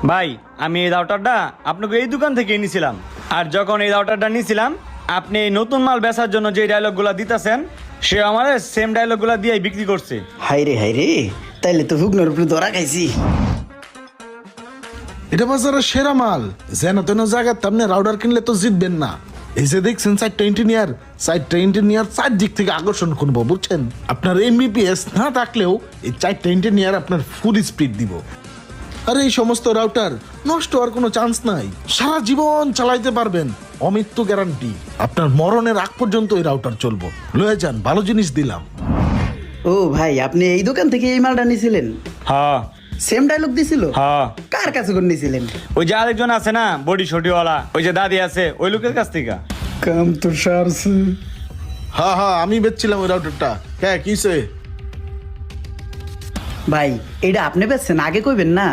ভাই আমি এই রাউটারটা আপনাকে এই দোকান থেকে নিয়েছিলাম। আর যখন এই রাউটারটা নিয়েছিলাম, আপনি এই নতুন মাল বেচার জন্য যে ডায়লগগুলো দিতেছেন, সে আমার সেম ডায়লগগুলো দিয়ে বিক্রি করছে। হাই রে তাইলে তো হুগনোর উপরে ধরা খাইছি। এটা বাজারের সেরা মাল, যেন তেন জায়গায় আপনি রাউডার কিনলে তো জিতবেন না। এই যে দেখছেন চারটা ইঞ্জিনিয়ার চার দিক থেকে আকর্ষণ করবো, বুঝছেন? আপনার এমবিপিএস না থাকলেও এই চারটা ইঞ্জিনিয়ার আপনার ফুল স্পিড দিব। আর এই সমস্ত রাউটার নষ্ট হওয়ার কোনো চান্স নাই, সারা জীবন চালাইতে পারবেন, অমৃত্যু গ্যারান্টি। আপনার মরণের আগ পর্যন্ত এই রাউটার চলবো। লয়ে যান, ভালো জিনিস দিলাম। ও ভাই, আপনি এই দোকান থেকে এই মালটা নিয়েছিলেন? হ্যাঁ সেম ডায়লগ দিছিল? হ্যাঁ। কার কাছে করে নিয়েছিলেন? ওই যে আরেকজন আছে না বডি শটিওয়ালা, ওই যে দাদি আছে, ওই লোকের কাছ থেকে। কাম তো সারছে। হ্যাঁ আমি বেচছিলাম ওই রাউটারটা। হ্যাঁ কিসে? ভাই এটা আপনি বেচছেন, আগে কইবেন না?